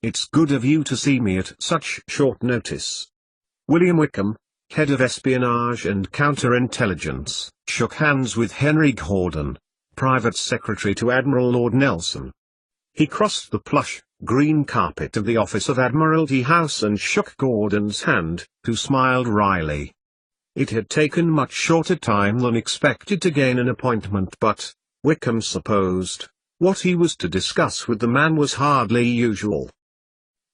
It's good of you to see me at such short notice." William Wickham, head of espionage and counterintelligence, shook hands with Henry Gordon, private secretary to Admiral Lord Nelson. He crossed the plush, green carpet of the office of Admiralty House and shook Gordon's hand, who smiled wryly. It had taken much shorter time than expected to gain an appointment, but, Wickham supposed, what he was to discuss with the man was hardly usual.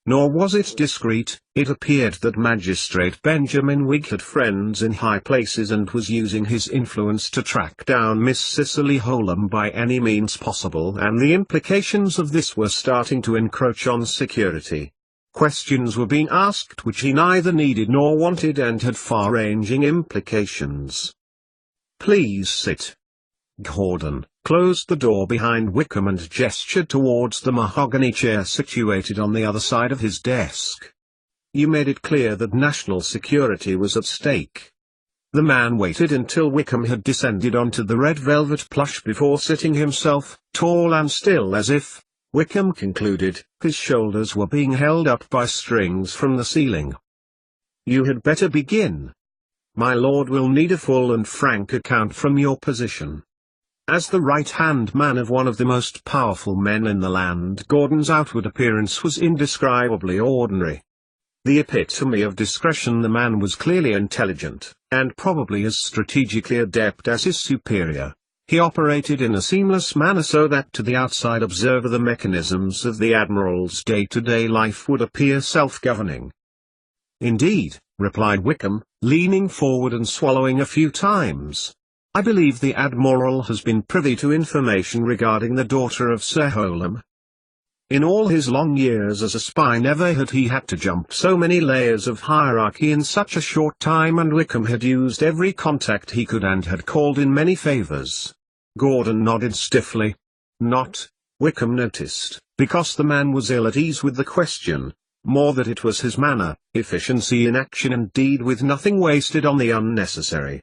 Nor was it discreet. It appeared that Magistrate Benjamin Wigg had friends in high places and was using his influence to track down Miss Cicely Holm by any means possible, and the implications of this were starting to encroach on security. Questions were being asked which he neither needed nor wanted and had far-ranging implications. "Please sit." Gordon closed the door behind Wickham and gestured towards the mahogany chair situated on the other side of his desk. "You made it clear that national security was at stake." The man waited until Wickham had descended onto the red velvet plush before sitting himself, tall and still as if, Wickham concluded, his shoulders were being held up by strings from the ceiling. "You had better begin. My lord will need a full and frank account from your position." As the right-hand man of one of the most powerful men in the land, Gordon's outward appearance was indescribably ordinary. The epitome of discretion, the man was clearly intelligent, and probably as strategically adept as his superior. He operated in a seamless manner so that to the outside observer the mechanisms of the Admiral's day-to-day life would appear self-governing. "Indeed," replied Wickham, leaning forward and swallowing a few times. "I believe the Admiral has been privy to information regarding the daughter of Sir Holm." In all his long years as a spy never had he had to jump so many layers of hierarchy in such a short time, and Wickham had used every contact he could and had called in many favors. Gordon nodded stiffly. Not, Wickham noticed, because the man was ill at ease with the question, more that it was his manner, efficiency in action and deed with nothing wasted on the unnecessary.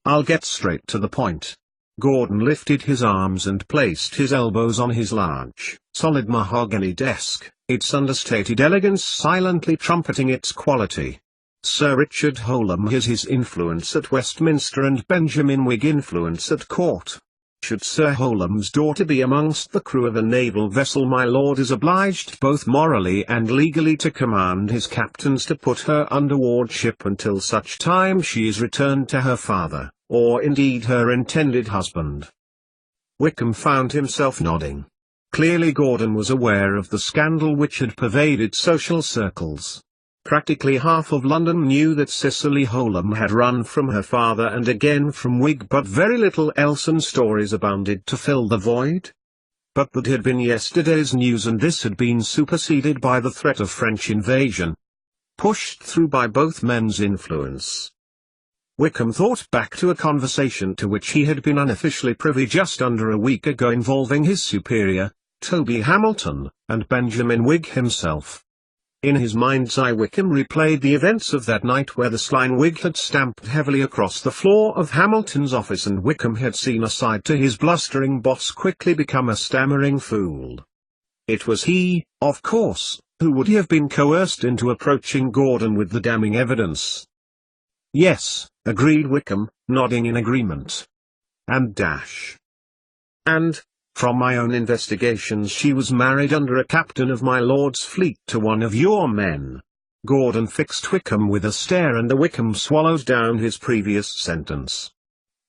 "I'll get straight to the point." Gordon lifted his arms and placed his elbows on his large, solid mahogany desk, its understated elegance silently trumpeting its quality. "Sir Richard Holm has his influence at Westminster and Benjamin Wigg influence at court. Should Sir Holm's daughter be amongst the crew of a naval vessel, my lord is obliged both morally and legally to command his captains to put her under wardship until such time she is returned to her father, or indeed her intended husband." Wickham found himself nodding. Clearly Gordon was aware of the scandal which had pervaded social circles. Practically half of London knew that Cicely Holm had run from her father and again from Wigg, but very little else, and stories abounded to fill the void. But that had been yesterday's news, and this had been superseded by the threat of French invasion, pushed through by both men's influence. Wickham thought back to a conversation to which he had been unofficially privy just under a week ago involving his superior, Toby Hamilton, and Benjamin Wigg himself. In his mind's eye Wickham replayed the events of that night where the slying Wigg had stamped heavily across the floor of Hamilton's office, and Wickham had seen a side to his blustering boss quickly become a stammering fool. It was he, of course, who would have been coerced into approaching Gordon with the damning evidence. "Yes," agreed Wickham, nodding in agreement. "And from my own investigations she was married under a captain of my lord's fleet to one of your men." Gordon fixed Wickham with a stare, and the Wickham swallowed down his previous sentence.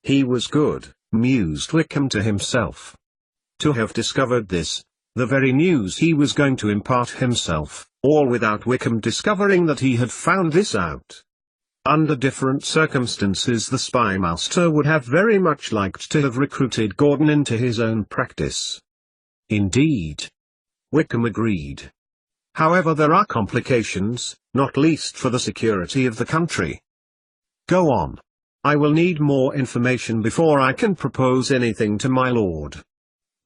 He was good, mused Wickham to himself. To have discovered this, the very news he was going to impart himself, all without Wickham discovering that he had found this out. Under different circumstances the spy master would have very much liked to have recruited Gordon into his own practice. "Indeed," Wickham agreed. "However, there are complications, not least for the security of the country." "Go on. I will need more information before I can propose anything to my lord.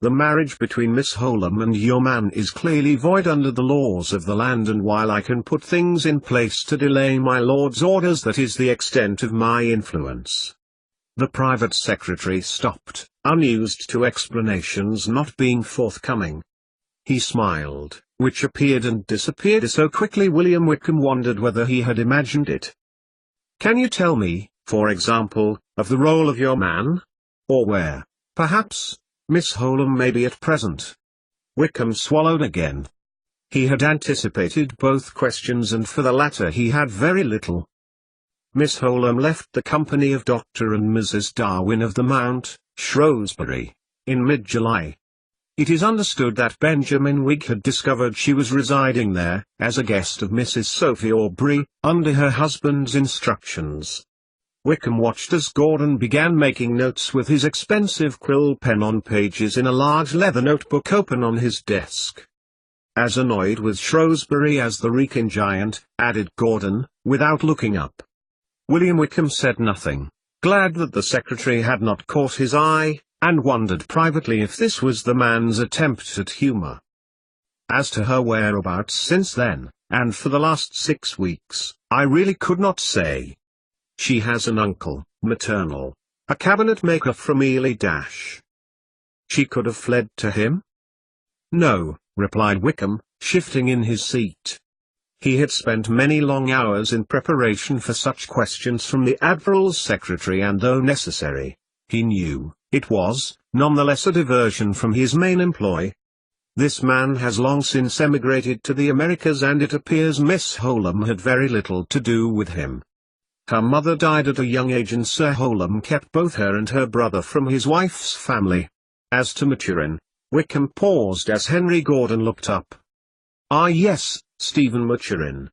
The marriage between Miss Holm and your man is clearly void under the laws of the land, and while I can put things in place to delay my lord's orders, that is the extent of my influence." The private secretary stopped, unused to explanations not being forthcoming. He smiled, which appeared and disappeared so quickly William Wickham wondered whether he had imagined it. "Can you tell me, for example, of the role of your man? Or where, perhaps, Miss Holham may be at present?" Wickham swallowed again. He had anticipated both questions, and for the latter he had very little. "Miss Holham left the company of Dr. and Mrs. Darwin of the Mount, Shrewsbury, in mid-July. It is understood that Benjamin Wigg had discovered she was residing there, as a guest of Mrs. Sophie Aubrey, under her husband's instructions." Wickham watched as Gordon began making notes with his expensive quill pen on pages in a large leather notebook open on his desk. "As annoyed with Shrewsbury as the Wrekin giant," added Gordon, without looking up. William Wickham said nothing, glad that the secretary had not caught his eye, and wondered privately if this was the man's attempt at humor. "As to her whereabouts since then, and for the last 6 weeks, I really could not say. She has an uncle, maternal, a cabinet maker from Ely Dash." "She could have fled to him?" "No," replied Wickham, shifting in his seat. He had spent many long hours in preparation for such questions from the Admiral's secretary, and though necessary, he knew, it was, nonetheless, a diversion from his main employ. "This man has long since emigrated to the Americas, and it appears Miss Holham had very little to do with him. Her mother died at a young age, and Sir Holham kept both her and her brother from his wife's family. As to Maturin—" Wickham paused as Henry Gordon looked up. "Ah yes, Stephen Maturin.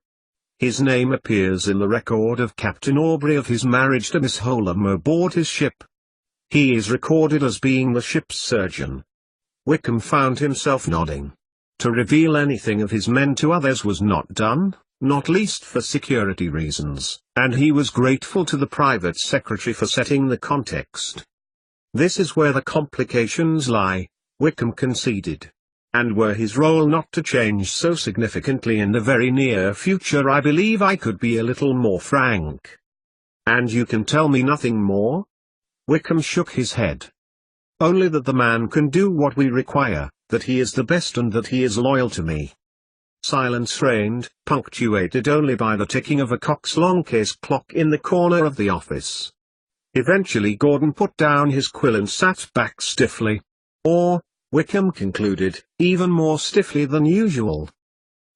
His name appears in the record of Captain Aubrey of his marriage to Miss Holham aboard his ship. He is recorded as being the ship's surgeon." Wickham found himself nodding. To reveal anything of his men to others was not done, not least for security reasons, and he was grateful to the private secretary for setting the context. "This is where the complications lie," Wickham conceded. "And were his role not to change so significantly in the very near future, I believe I could be a little more frank." "And you can tell me nothing more?" Wickham shook his head. "Only that the man can do what we require, that he is the best, and that he is loyal to me." Silence reigned, punctuated only by the ticking of a Cox-Long case clock in the corner of the office. Eventually Gordon put down his quill and sat back stiffly. Or, Wickham concluded, even more stiffly than usual.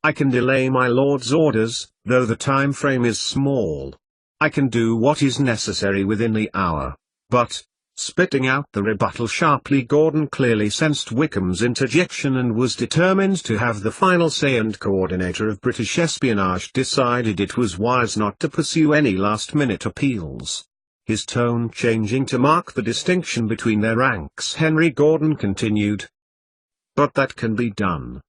"I can delay my lord's orders, though the time frame is small. I can do what is necessary within the hour. But," spitting out the rebuttal sharply, Gordon clearly sensed Wickham's interjection and was determined to have the final say, and coordinator of British espionage decided it was wise not to pursue any last-minute appeals. His tone changing to mark the distinction between their ranks, Henry Gordon continued. "But that can be done.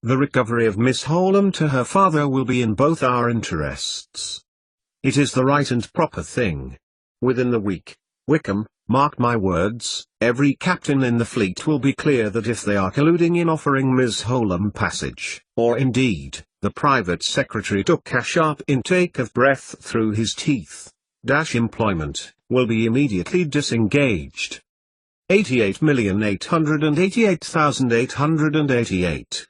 The recovery of Miss Holham to her father will be in both our interests. It is the right and proper thing. Within the week, Wickham, mark my words, every captain in the fleet will be clear that if they are colluding in offering Miss Holham passage, or indeed," the private secretary took a sharp intake of breath through his teeth, employment, will be immediately disengaged. 88,888,888.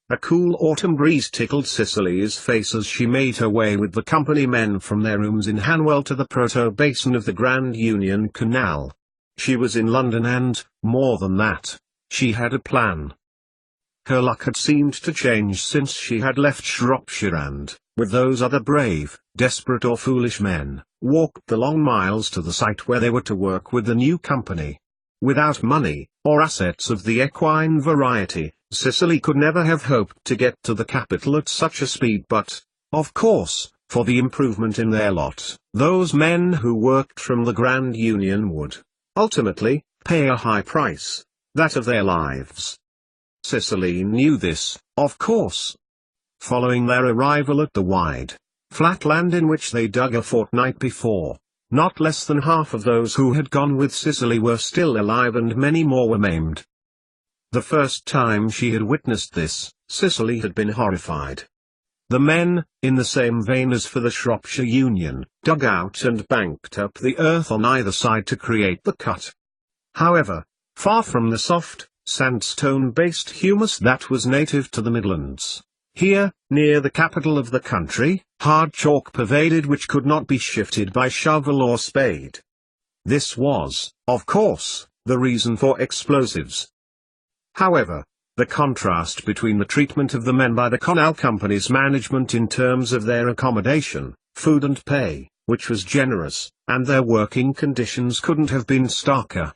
A cool autumn breeze tickled Cicely's face as she made her way with the company men from their rooms in Hanwell to the proto-basin of the Grand Union Canal. She was in London and, more than that, she had a plan. Her luck had seemed to change since she had left Shropshire and, with those other brave, desperate or foolish men, walked the long miles to the site where they were to work with the new company. Without money, or assets of the equine variety, Cicely could never have hoped to get to the capital at such a speed, but, of course, for the improvement in their lot, those men who worked from the Grand Union would, ultimately, pay a high price, that of their lives. Cicely knew this, of course. Following their arrival at the wide, flat land in which they dug a fortnight before, not less than half of those who had gone with Cicely were still alive and many more were maimed. The first time she had witnessed this, Cicely had been horrified. The men, in the same vein as for the Shropshire Union, dug out and banked up the earth on either side to create the cut. However, far from the soft, sandstone-based humus that was native to the Midlands. Here, near the capital of the country, hard chalk pervaded which could not be shifted by shovel or spade. This was, of course, the reason for explosives. However, the contrast between the treatment of the men by the canal company's management in terms of their accommodation, food and pay, which was generous, and their working conditions couldn't have been starker.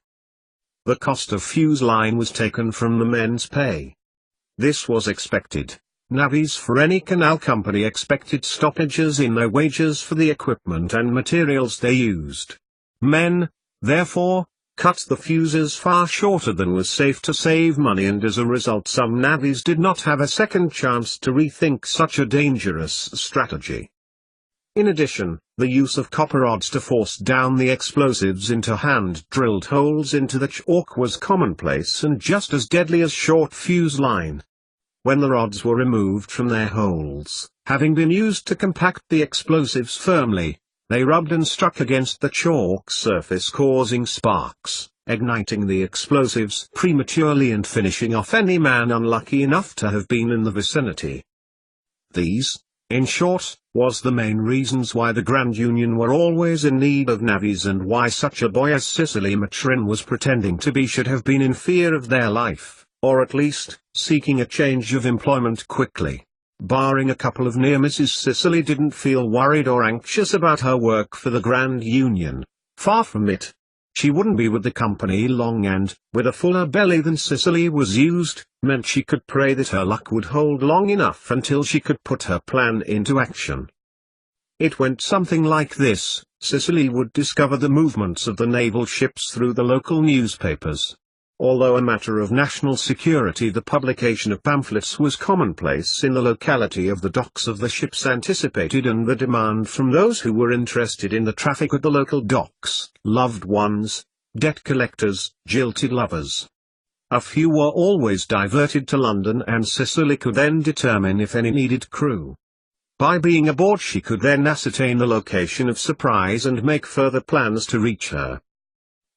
The cost of fuse line was taken from the men's pay. This was expected. Navvies for any canal company expected stoppages in their wages for the equipment and materials they used. Men, therefore, cut the fuses far shorter than was safe to save money, and as a result some navvies did not have a second chance to rethink such a dangerous strategy. In addition, the use of copper rods to force down the explosives into hand-drilled holes into the chalk was commonplace and just as deadly as short fuse line. When the rods were removed from their holes, having been used to compact the explosives firmly, they rubbed and struck against the chalk surface, causing sparks, igniting the explosives prematurely and finishing off any man unlucky enough to have been in the vicinity. These, in short, was the main reasons why the Grand Union were always in need of navvies, and why such a boy as Cicely Maturin was pretending to be should have been in fear of their life, or at least, seeking a change of employment quickly. Barring a couple of near misses, Cicely didn't feel worried or anxious about her work for the Grand Union. Far from it. She wouldn't be with the company long, and, with a fuller belly than Cicely was used, meant she could pray that her luck would hold long enough until she could put her plan into action. It went something like this: Cicely would discover the movements of the naval ships through the local newspapers. Although a matter of national security, the publication of pamphlets was commonplace in the locality of the docks of the ships anticipated, and the demand from those who were interested in the traffic at the local docks, loved ones, debt collectors, jilted lovers. A few were always diverted to London, and Cicely could then determine if any needed crew. By being aboard she could then ascertain the location of Surprise and make further plans to reach her.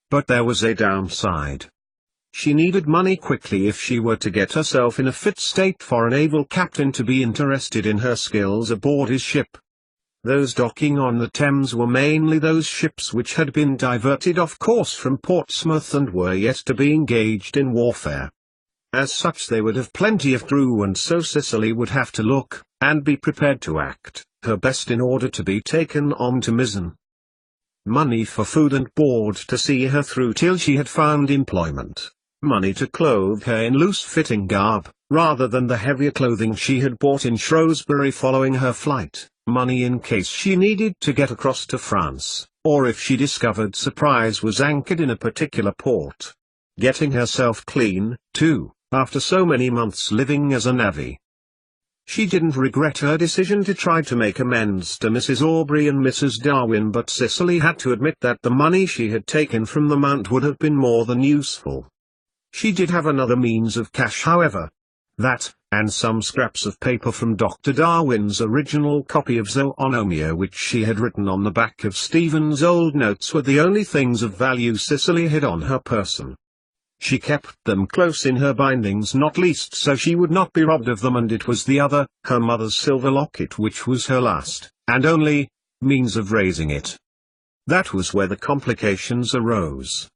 But there was a downside. She needed money quickly if she were to get herself in a fit state for a naval captain to be interested in her skills aboard his ship. Those docking on the Thames were mainly those ships which had been diverted off course from Portsmouth and were yet to be engaged in warfare. As such they would have plenty of crew, and so Cicely would have to look, and be prepared to act, her best in order to be taken on to mizzen. Money for food and board to see her through till she had found employment. Money to clothe her in loose-fitting garb, rather than the heavier clothing she had bought in Shrewsbury following her flight. Money in case she needed to get across to France, or if she discovered Surprise was anchored in a particular port. Getting herself clean, too, after so many months living as a navvy. She didn't regret her decision to try to make amends to Mrs. Aubrey and Mrs. Darwin, but Cicely had to admit that the money she had taken from the Mount would have been more than useful. She did have another means of cash, however. That, and some scraps of paper from Dr. Darwin's original copy of Zoonomia which she had written on the back of Stephen's old notes, were the only things of value Cicely had on her person. She kept them close in her bindings, not least so she would not be robbed of them, and it was the other, her mother's silver locket, which was her last, and only, means of raising it. That was where the complications arose.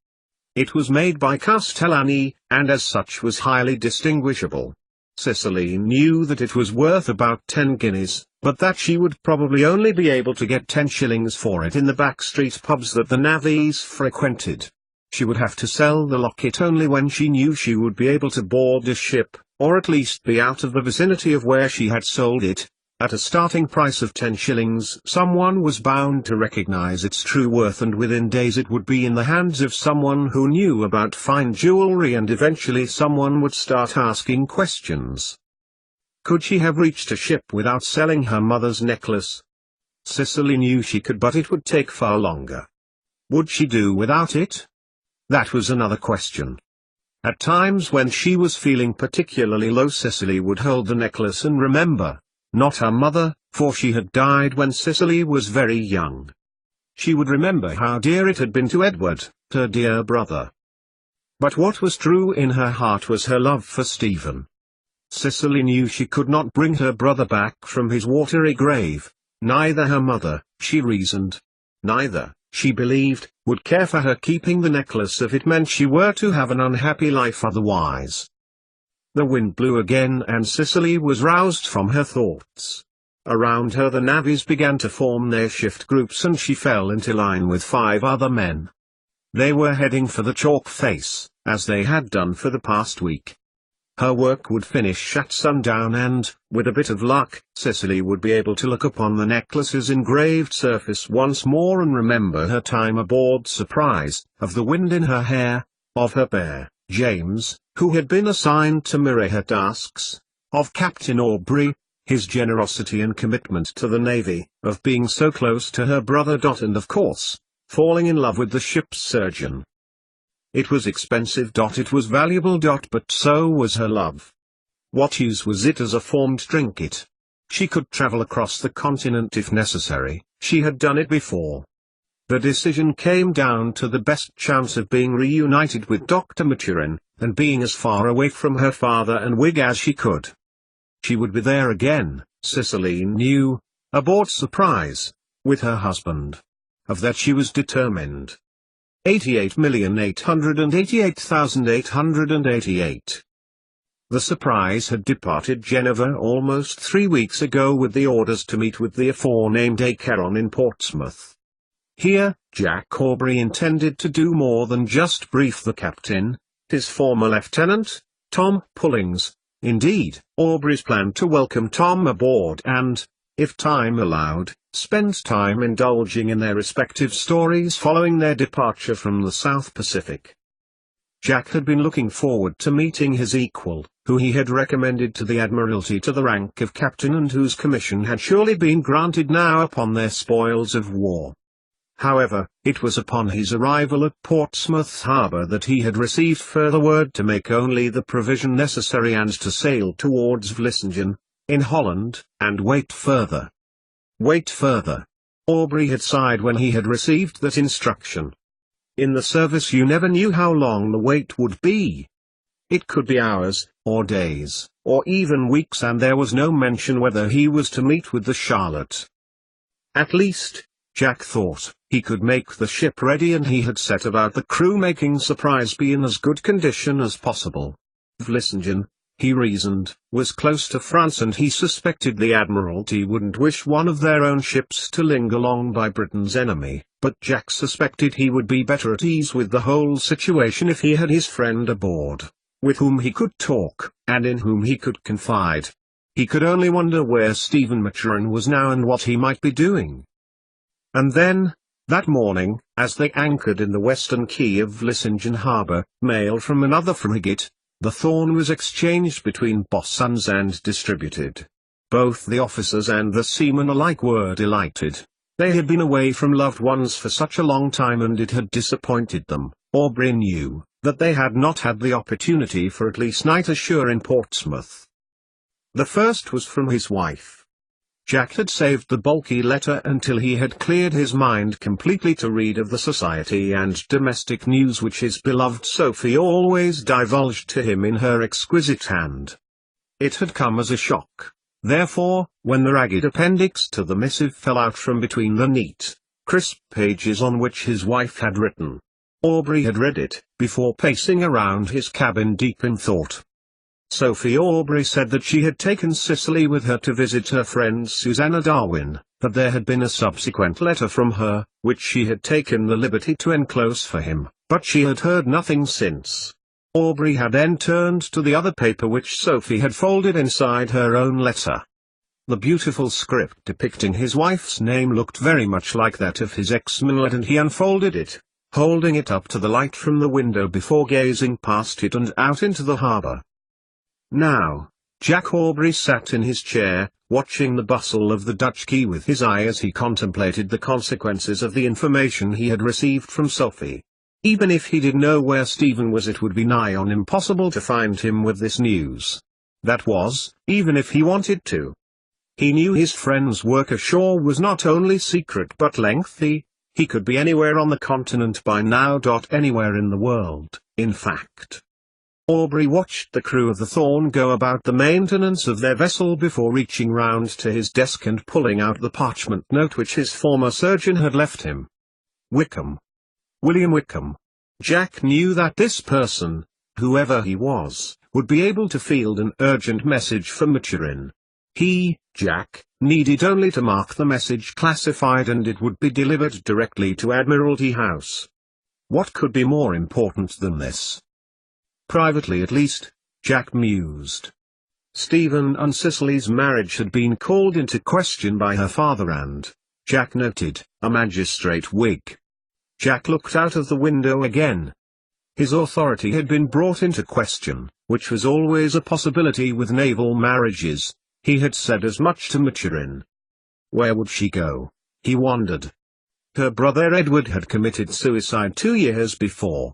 It was made by Castellani, and as such was highly distinguishable. Cicely knew that it was worth about 10 guineas, but that she would probably only be able to get 10 shillings for it in the back street pubs that the navvies frequented. She would have to sell the locket only when she knew she would be able to board a ship, or at least be out of the vicinity of where she had sold it. At a starting price of 10 shillings, someone was bound to recognize its true worth, and within days it would be in the hands of someone who knew about fine jewelry, and eventually someone would start asking questions. Could she have reached a ship without selling her mother's necklace? Cicely knew she could, but it would take far longer. Would she do without it? That was another question. At times when she was feeling particularly low, Cicely would hold the necklace and remember. Not her mother, for she had died when Cicely was very young. She would remember how dear it had been to Edward, her dear brother. But what was true in her heart was her love for Stephen. Cicely knew she could not bring her brother back from his watery grave. Neither her mother, she reasoned. Neither, she believed, would care for her keeping the necklace if it meant she were to have an unhappy life otherwise. The wind blew again and Cicely was roused from her thoughts. Around her the navvies began to form their shift groups and she fell into line with 5 other men. They were heading for the chalk face, as they had done for the past week. Her work would finish at sundown and, with a bit of luck, Cicely would be able to look upon the necklace's engraved surface once more and remember her time aboard Surprise, of the wind in her hair, of her bear, James, who had been assigned to mirror her tasks, of Captain Aubrey, his generosity and commitment to the Navy, of being so close to her brother and of course, falling in love with the ship's surgeon. It was expensive. It was valuable. But so was her love. What use was it as a formed trinket? She could travel across the continent if necessary, she had done it before. The decision came down to the best chance of being reunited with Dr. Maturin, and being as far away from her father and wig as she could. She would be there again, Cicely knew, aboard Surprise, with her husband. Of that she was determined. 88,888,888. The Surprise had departed Geneva almost 3 weeks ago with the orders to meet with the aforenamed Acheron in Portsmouth. Here, Jack Aubrey intended to do more than just brief the captain, his former lieutenant, Tom Pullings. Indeed, Aubrey's planned to welcome Tom aboard and, if time allowed, spend time indulging in their respective stories following their departure from the South Pacific. Jack had been looking forward to meeting his equal, who he had recommended to the Admiralty to the rank of captain and whose commission had surely been granted now upon their spoils of war. However, it was upon his arrival at Portsmouth harbour that he had received further word to make only the provision necessary and to sail towards Vlissingen, in Holland, and wait further. Wait further. Aubrey had sighed when he had received that instruction. In the service you never knew how long the wait would be. It could be hours, or days, or even weeks, and there was no mention whether he was to meet with the Charlotte. At least, Jack thought, he could make the ship ready, and he had set about the crew making Surprise be in as good condition as possible. Vlissingen, he reasoned, was close to France, and he suspected the Admiralty wouldn't wish one of their own ships to linger long by Britain's enemy, but Jack suspected he would be better at ease with the whole situation if he had his friend aboard, with whom he could talk, and in whom he could confide. He could only wonder where Stephen Maturin was now and what he might be doing. And then, that morning, as they anchored in the western quay of Vlissingen harbour, mail from another frigate, the Thorn, was exchanged between bosuns and distributed. Both the officers and the seamen alike were delighted. They had been away from loved ones for such a long time, and it had disappointed them. Aubrey knew that they had not had the opportunity for at least night ashore in Portsmouth. The first was from his wife. Jack had saved the bulky letter until he had cleared his mind completely to read of the society and domestic news which his beloved Sophie always divulged to him in her exquisite hand. It had come as a shock, therefore, when the ragged appendix to the missive fell out from between the neat, crisp pages on which his wife had written. Aubrey had read it, before pacing around his cabin deep in thought. Sophie Aubrey said that she had taken Cicely with her to visit her friend Susanna Darwin, that there had been a subsequent letter from her, which she had taken the liberty to enclose for him, but she had heard nothing since. Aubrey had then turned to the other paper which Sophie had folded inside her own letter. The beautiful script depicting his wife's name looked very much like that of his ex-millet, and he unfolded it, holding it up to the light from the window before gazing past it and out into the harbour. Now, Jack Aubrey sat in his chair, watching the bustle of the Dutch quay with his eye as he contemplated the consequences of the information he had received from Sophie. Even if he did know where Stephen was, it would be nigh on impossible to find him with this news. That was, even if he wanted to. He knew his friend's work ashore was not only secret but lengthy. He could be anywhere on the continent by now. Anywhere in the world, in fact. Aubrey watched the crew of the Thorn go about the maintenance of their vessel before reaching round to his desk and pulling out the parchment note which his former surgeon had left him. Wickham. William Wickham. Jack knew that this person, whoever he was, would be able to field an urgent message from Maturin. He, Jack, needed only to mark the message classified and it would be delivered directly to Admiralty House. What could be more important than this? Privately at least, Jack mused. Stephen and Cicely's marriage had been called into question by her father and, Jack noted, a magistrate wig. Jack looked out of the window again. His authority had been brought into question, which was always a possibility with naval marriages. He had said as much to Maturin. Where would she go? He wondered. Her brother Edward had committed suicide 2 years before.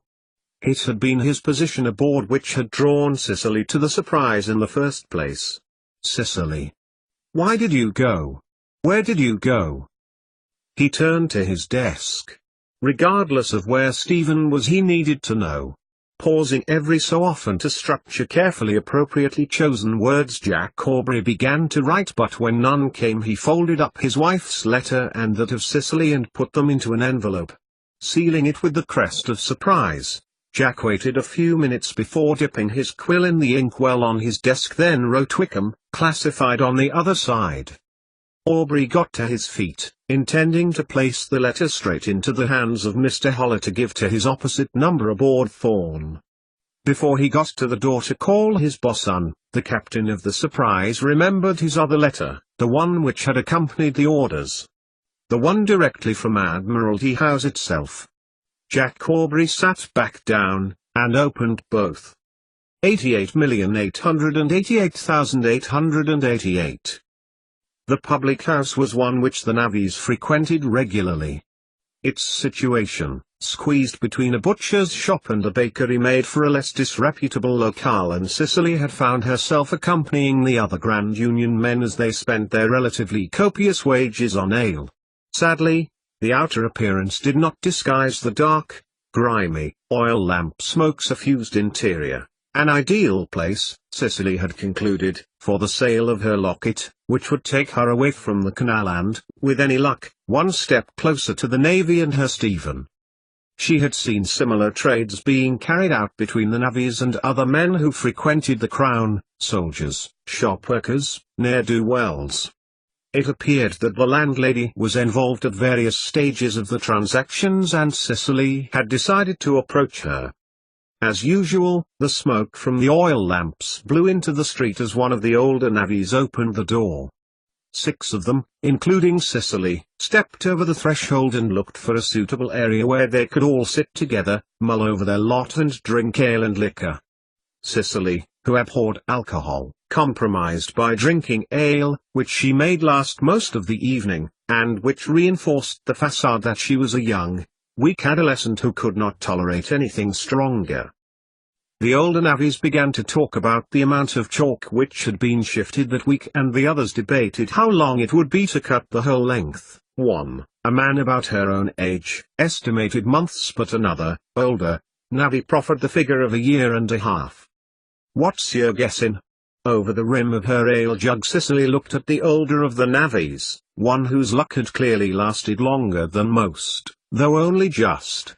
It had been his position aboard which had drawn Cicely to the Surprise in the first place. Cicely. Why did you go? Where did you go? He turned to his desk. Regardless of where Stephen was, he needed to know. Pausing every so often to structure carefully appropriately chosen words, Jack Aubrey began to write, but when none came he folded up his wife's letter and that of Cicely and put them into an envelope. Sealing it with the crest of Surprise, Jack waited a few minutes before dipping his quill in the inkwell on his desk, then wrote Wickham, classified on the other side. Aubrey got to his feet, intending to place the letter straight into the hands of Mr. Holler to give to his opposite number aboard Thorn. Before he got to the door to call his boss on, the captain of the Surprise remembered his other letter, the one which had accompanied the orders. The one directly from Admiralty House itself. Jack Aubrey sat back down, and opened both. 88,888,888. The public house was one which the navvies frequented regularly. Its situation, squeezed between a butcher's shop and a bakery, made for a less disreputable locale, and Cicely had found herself accompanying the other Grand Union men as they spent their relatively copious wages on ale. Sadly, the outer appearance did not disguise the dark, grimy, oil lamp smoke suffused interior. An ideal place, Cicely had concluded, for the sale of her locket, which would take her away from the canal and, with any luck, one step closer to the Navy and her Stephen. She had seen similar trades being carried out between the navvies and other men who frequented the Crown, soldiers, shop workers, ne'er-do-wells. It appeared that the landlady was involved at various stages of the transactions, and Cicely had decided to approach her. As usual, the smoke from the oil lamps blew into the street as one of the older navvies opened the door. 6 of them, including Cicely, stepped over the threshold and looked for a suitable area where they could all sit together, mull over their lot and drink ale and liquor. Cicely, who abhorred alcohol, compromised by drinking ale, which she made last most of the evening, and which reinforced the facade that she was a young, weak adolescent who could not tolerate anything stronger. The older navvies began to talk about the amount of chalk which had been shifted that week, and the others debated how long it would be to cut the whole length. One, a man about her own age, estimated months, but another, older, navvy proffered the figure of 1.5 years. "What's your guessin'?" Over the rim of her ale jug Cicely looked at the older of the navvies, one whose luck had clearly lasted longer than most, though only just.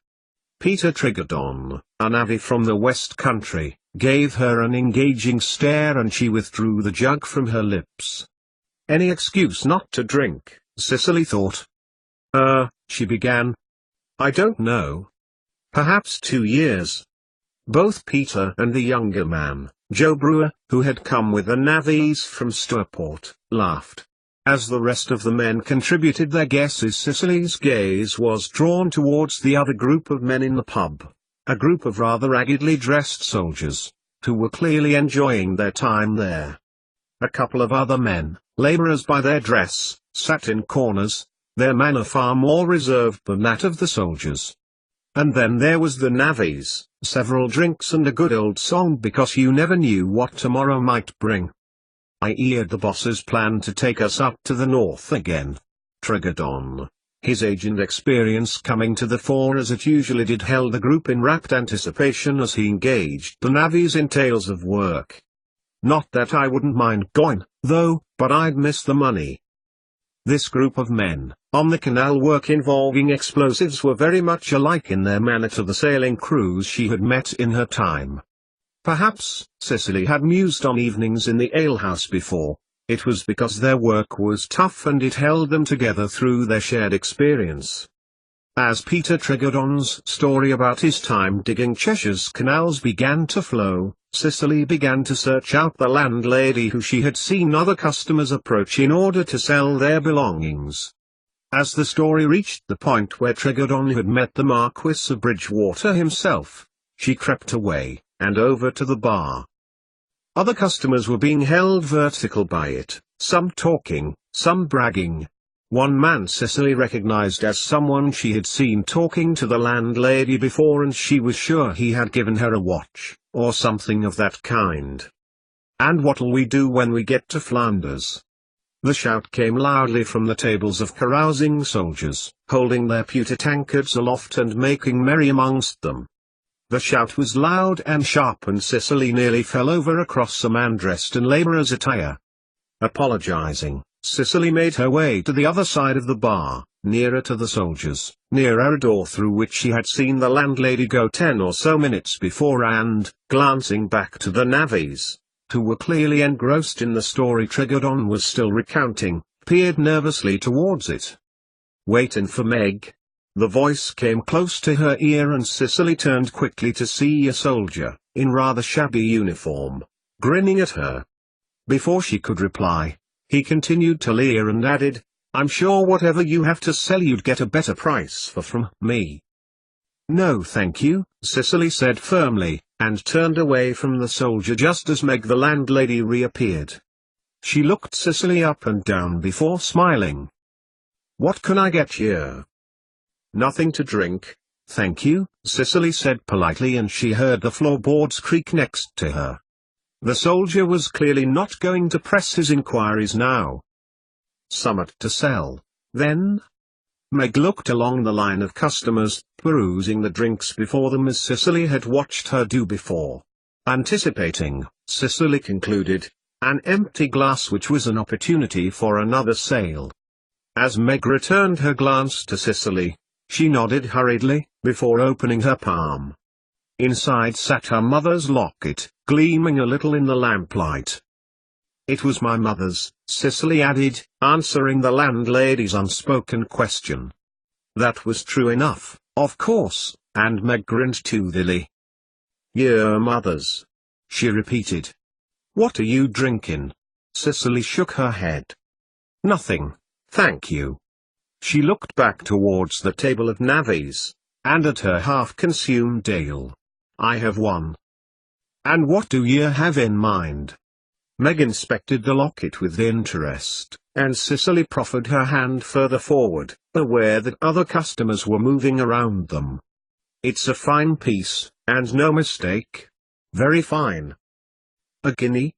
Peter Trigardon, a navvy from the West Country, gave her an engaging stare, and she withdrew the jug from her lips. Any excuse not to drink, Cicely thought. She began. "I don't know. Perhaps 2 years." Both Peter and the younger man, Joe Brewer, who had come with the navvies from Stourport, laughed. As the rest of the men contributed their guesses, Cicely's gaze was drawn towards the other group of men in the pub, a group of rather raggedly dressed soldiers, who were clearly enjoying their time there. A couple of other men, laborers by their dress, sat in corners, their manner far more reserved than that of the soldiers. And then there was the navvies, several drinks and a good old song, because you never knew what tomorrow might bring. "I heard the boss's plan to take us up to the north again. Trigardon. his age and experience coming to the fore as it usually did, held the group in rapt anticipation as he engaged the navvies in tales of work. Not that I wouldn't mind going, though, but I'd miss the money. This group of men, on the canal work involving explosives, were very much alike in their manner to the sailing crews she had met in her time. Perhaps, Cicely had mused on evenings in the alehouse before, it was because their work was tough and it held them together through their shared experience. As Peter Tregodon's story about his time digging Cheshire's canals began to flow, Cicely began to search out the landlady who she had seen other customers approach in order to sell their belongings. As the story reached the point where Tregodon had met the Marquis of Bridgewater himself, she crept away, and over to the bar. Other customers were being held vertical by it, some talking, some bragging. One man Cicely recognized as someone she had seen talking to the landlady before, and she was sure he had given her a watch, or something of that kind. "And what'll we do when we get to Flanders?" The shout came loudly from the tables of carousing soldiers, holding their pewter tankards aloft and making merry amongst them. The shout was loud and sharp, and Cicely nearly fell over across a man dressed in labourer's attire. Apologizing, Cicely made her way to the other side of the bar, nearer to the soldiers, nearer a door through which she had seen the landlady go 10 or so minutes before, and, glancing back to the navvies, who were clearly engrossed in the story Tregodon was still recounting, peered nervously towards it. "Waitin' for Meg?" The voice came close to her ear, and Cicely turned quickly to see a soldier, in rather shabby uniform, grinning at her. Before she could reply, he continued to leer and added, "I'm sure whatever you have to sell you'd get a better price for from me." "No thank you," Cicely said firmly, and turned away from the soldier just as Meg the landlady reappeared. She looked Cicely up and down before smiling. "What can I get you?" "Nothing to drink, thank you," Cicely said politely, and she heard the floorboards creak next to her. The soldier was clearly not going to press his inquiries now. "Summat to sell, then?" Meg looked along the line of customers, perusing the drinks before them as Cicely had watched her do before. Anticipating, Cicely concluded, an empty glass, which was an opportunity for another sale. As Meg returned her glance to Cicely, she nodded hurriedly, before opening her palm. Inside sat her mother's locket, gleaming a little in the lamplight. "It was my mother's," Cicely added, answering the landlady's unspoken question. That was true enough, of course, and Meg grinned toothily. "Your mother's," she repeated. "What are you drinking?" Cicely shook her head. "Nothing, thank you." She looked back towards the table of navvies, and at her half-consumed ale. "I have one." "And what do you have in mind?" Meg inspected the locket with interest, and Cicely proffered her hand further forward, aware that other customers were moving around them. "It's a fine piece, and no mistake. Very fine." "A guinea?"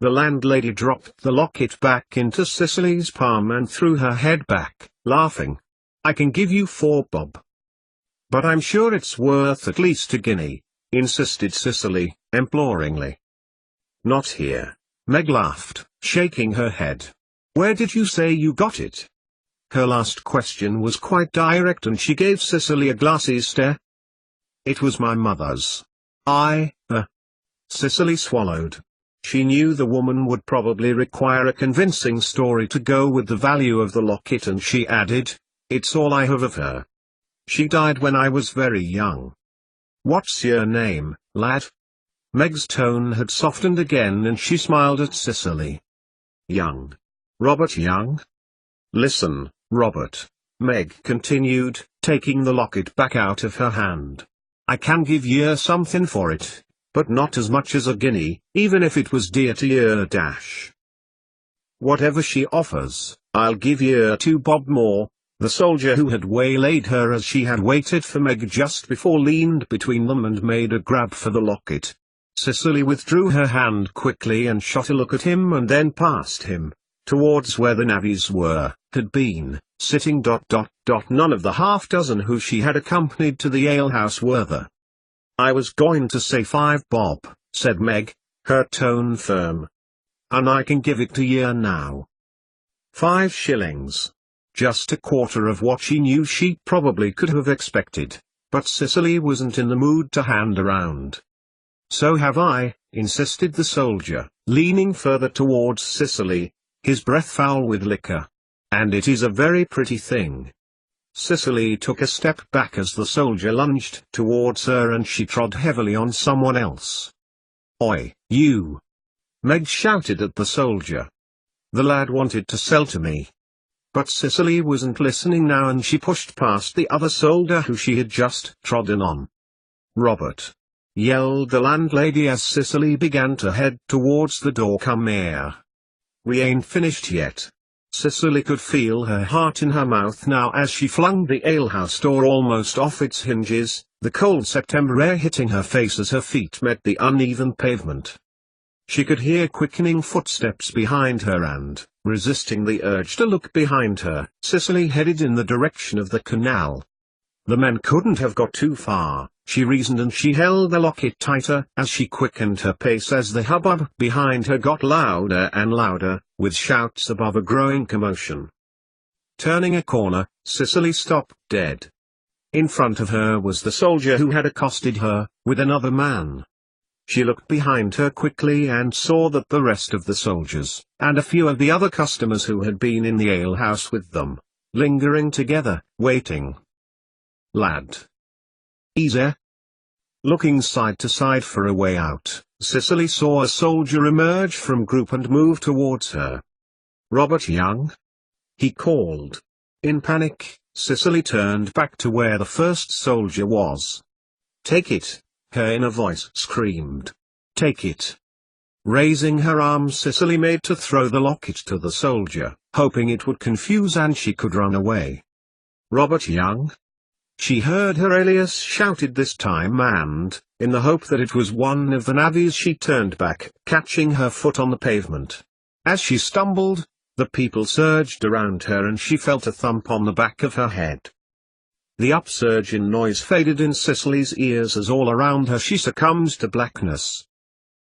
The landlady dropped the locket back into Cicely's palm and threw her head back, laughing. "I can give you 4 bob." "But I'm sure it's worth at least a guinea," insisted Cicely, imploringly. "Not here," Meg laughed, shaking her head. "Where did you say you got it?" Her last question was quite direct, and she gave Cicely a glassy stare. "It was my mother's. Cicely swallowed. She knew the woman would probably require a convincing story to go with the value of the locket, and she added, "It's all I have of her. She died when I was very young." "What's your name, lad?" Meg's tone had softened again, and she smiled at Cicely. "Young. Robert Young." "Listen, Robert," Meg continued, taking the locket back out of her hand. "I can give you something for it, but not as much as a guinea, even if it was dear to you dash. Whatever she offers, I'll give you 2 bob more." The soldier who had waylaid her as she had waited for Meg just before leaned between them and made a grab for the locket. Cicely withdrew her hand quickly and shot a look at him and then past him, towards where the navvies had been, sitting. None of the half-dozen who she had accompanied to the alehouse were there. "I was going to say 5 bob," said Meg, her tone firm. "And I can give it to you now." 5 shillings. Just a quarter of what she knew she probably could have expected, but Cicely wasn't in the mood to hand around. "So have I," insisted the soldier, leaning further towards Cicely, his breath foul with liquor. "And it is a very pretty thing." Cicely took a step back as the soldier lunged towards her and she trod heavily on someone else. "Oi, you!" Meg shouted at the soldier. "The lad wanted to sell to me." But Cicely wasn't listening now and she pushed past the other soldier who she had just trodden on. "Robert!" yelled the landlady as Cicely began to head towards the door. "Come here. We ain't finished yet." Cicely could feel her heart in her mouth now as she flung the alehouse door almost off its hinges, the cold September air hitting her face as her feet met the uneven pavement. She could hear quickening footsteps behind her and, resisting the urge to look behind her, Cicely headed in the direction of the canal. The men couldn't have got too far, she reasoned, and she held the locket tighter as she quickened her pace as the hubbub behind her got louder and louder, with shouts above a growing commotion. Turning a corner, Cicely stopped dead. In front of her was the soldier who had accosted her, with another man. She looked behind her quickly and saw that the rest of the soldiers, and a few of the other customers who had been in the alehouse with them, lingering together, waiting. "Lad. Easy." Looking side to side for a way out, Cicely saw a soldier emerge from group and move towards her. "Robert Young?" he called. In panic, Cicely turned back to where the first soldier was. "Take it," her inner voice screamed. "Take it." Raising her arm, Cicely made to throw the locket to the soldier, hoping it would confuse and she could run away. "Robert Young?" she heard her alias shouted this time, and, in the hope that it was one of the navvies, she turned back, catching her foot on the pavement. As she stumbled, the people surged around her and she felt a thump on the back of her head. The upsurge in noise faded in Cicely's ears as all around her she succumbed to blackness.